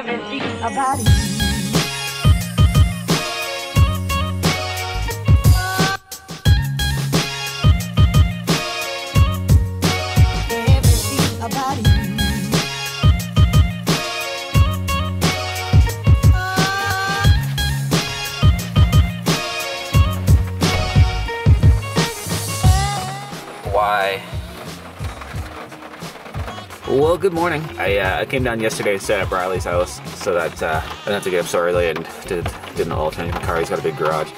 everything about it. Everything about it. Why? Well, good morning. I came down yesterday to set up Riley's house so that I didn't have to get up so early and didn't oil change the car. He's got a big garage.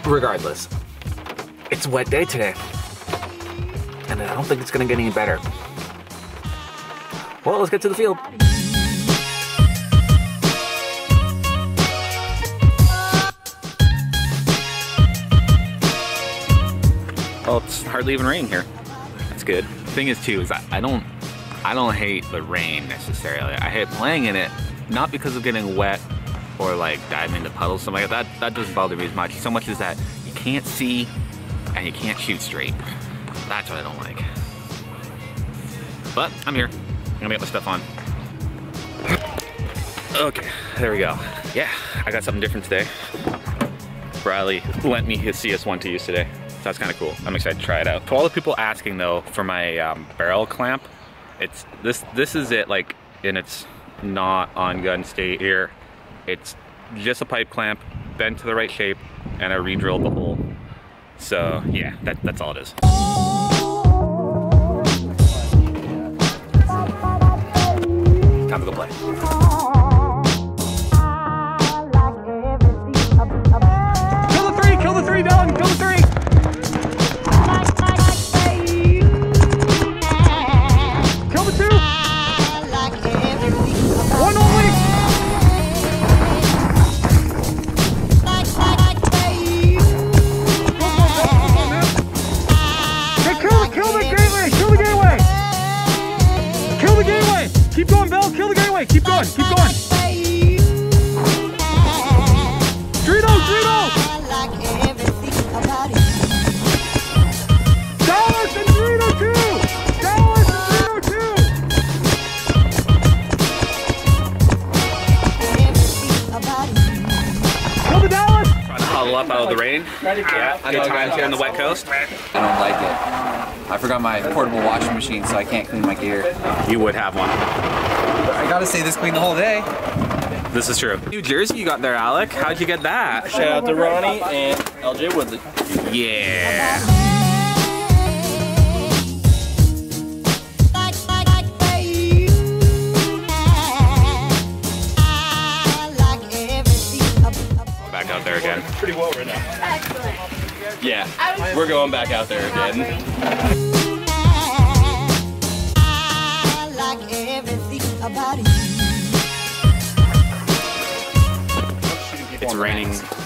Regardless, it's a wet day today, and I don't think it's gonna get any better. Well, let's get to the field. Well, it's hardly even raining here. That's good. The thing is too, is I don't hate the rain necessarily. I hate playing in it, not because of getting wet or like diving into puddles, something like that. That doesn't bother me as much. So much as that you can't see and you can't shoot straight. That's what I don't like. But I'm here. I'm gonna get my stuff on. Okay, there we go. Yeah, I got something different today. Riley lent me his CS1 to use today. So that's kind of cool. I'm excited to try it out. To all the people asking though for my barrel clamp, it's this is it, like in its not on gun state here. It's just a pipe clamp bent to the right shape, and I re-drilled the hole. So yeah, that's all it is. Time to go play. Kill the three, Dylan! Kill the three! Kill the two! One only! Hey, kill the gateway! Kill the gateway! Kill the gateway! Keep going, Bill! Kill the gateway! Keep going! Keep going! Drito! Dallas and Drito too! Dallas and Drito too! Kill the Dallas! Trying to huddle up out of the rain. Yeah, good times here on the wet coast. I don't like it. I forgot my portable washing machine, so I can't clean my gear. You would have one. I gotta stay this clean the whole day. This is true. New jersey you got there, Alec. How'd you get that? Shout out to Ronnie and LJ Woodley. Yeah. Back out there again. Pretty well right now. Excellent. Yeah, we're going back out there again.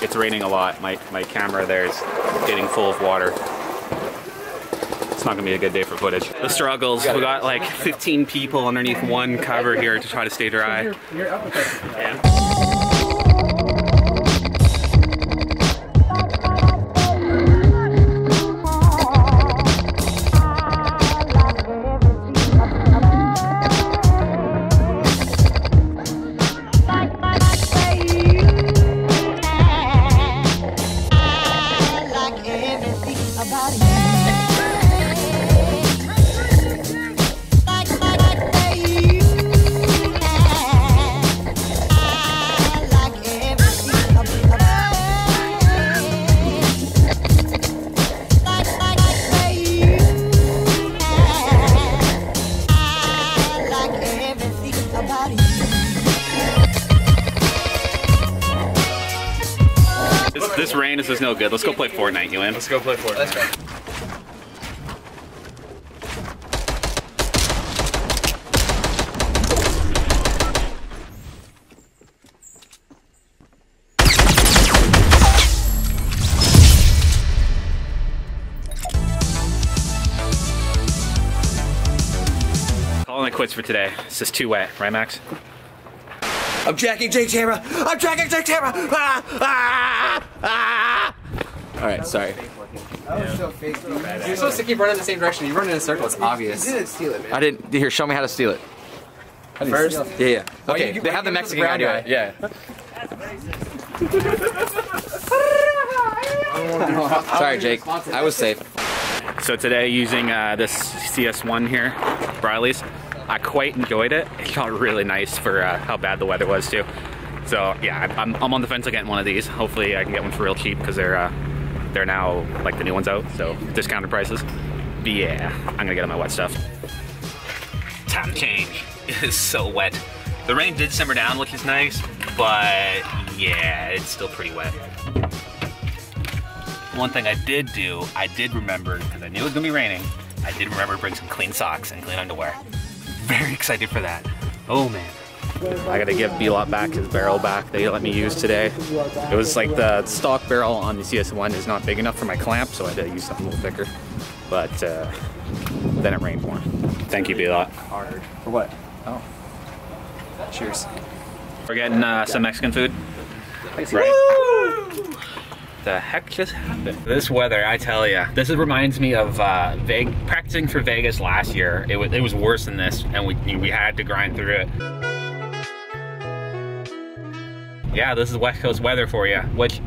It's raining a lot. My camera there is getting full of water. It's not gonna be a good day for footage. The struggles. We got like 15 people underneath one cover here to try to stay dry. Yeah. This rain is just no good. Let's go play Fortnite, you in? Let's go play Fortnite. Let's go. Calling it quits for today. It's just too wet, right, Max? I'm jacking Jake Tamara! I'm jacking Jake Tamara! Ah! Ah! Ah! Alright, sorry. That was so fake, dude. You're supposed to keep running the same direction. You run in a circle, it's obvious. You didn't steal it, man. I didn't. Here, show me how to steal it. First? Yeah. Okay, you- they have the you Mexican brown guy do it. guy. Yeah. Sorry, Jake. I was safe. So today using this CS1 here, Briley's, I quite enjoyed it. It felt really nice for how bad the weather was too. So yeah, I'm on the fence of getting one of these. Hopefully I can get one for real cheap because they're now like the new ones out, so discounted prices. But yeah, I'm gonna get on my wet stuff. Time to change. It is so wet. The rain did simmer down, which is nice, but yeah, it's still pretty wet. One thing I did do, I did remember, because I knew it was gonna be raining, I did remember to bring some clean socks and clean underwear. Very excited for that. Oh man. I gotta give B-Lot back his barrel back that he let me use today. It was like the stock barrel on the CS1 is not big enough for my clamp, so I had to use something a little thicker. But then it rained more. Thank you, B-Lot. Hard. For what? Oh. Cheers. We're getting some Mexican food. Right. The heck just happened? This weather, I tell ya, this reminds me of practicing for Vegas last year. It was worse than this, and we had to grind through it. Yeah, this is West Coast weather for you, which,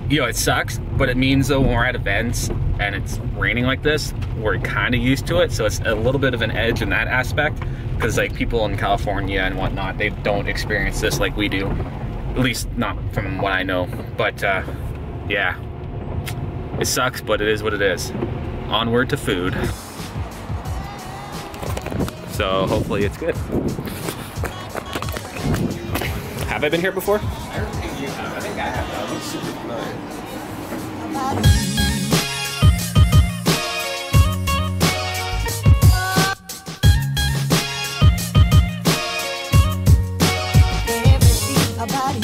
you know, it sucks, but it means though when we're at events and it's raining like this, we're kind of used to it, so it's a little bit of an edge in that aspect, because like people in California and whatnot, they don't experience this like we do, at least not from what I know. But yeah, it sucks, but it is what it is. Onward to food. So hopefully it's good. Have I been here before? A body. Everything about you.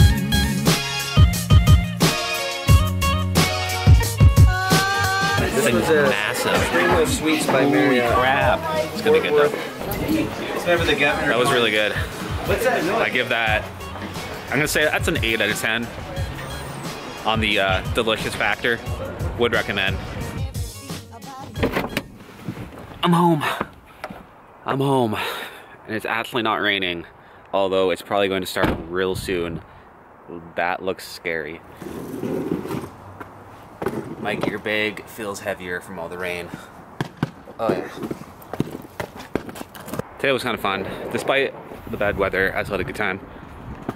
This thing is massive. Greenwood Sweets by Holy Marriott. crap. It's gonna be good though. Remember the governor? That was really good. What's that noise? I give that, I'm gonna say that's an 8 out of 10 on the delicious factor. Would recommend. I'm home. I'm home. And it's actually not raining, although it's probably going to start real soon. That looks scary. My gear bag feels heavier from all the rain. Oh yeah. Today was kind of fun. Despite the bad weather, I still had a good time.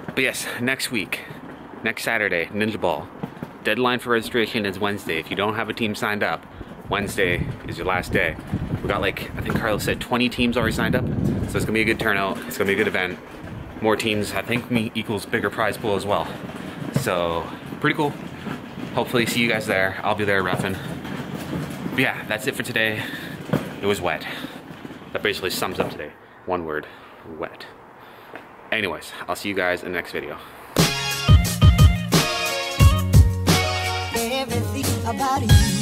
But yes, next week, next Saturday, Ninja Ball. Deadline for registration is Wednesday. If you don't have a team signed up, Wednesday is your last day. We got like, I think Carlos said 20 teams already signed up. So it's gonna be a good turnout. It's gonna be a good event. More teams, I think, equals bigger prize pool as well. So, pretty cool. Hopefully see you guys there. I'll be there reffing. But yeah, that's it for today. It was wet. That basically sums up today. One word, wet. Anyways, I'll see you guys in the next video. Everything about you.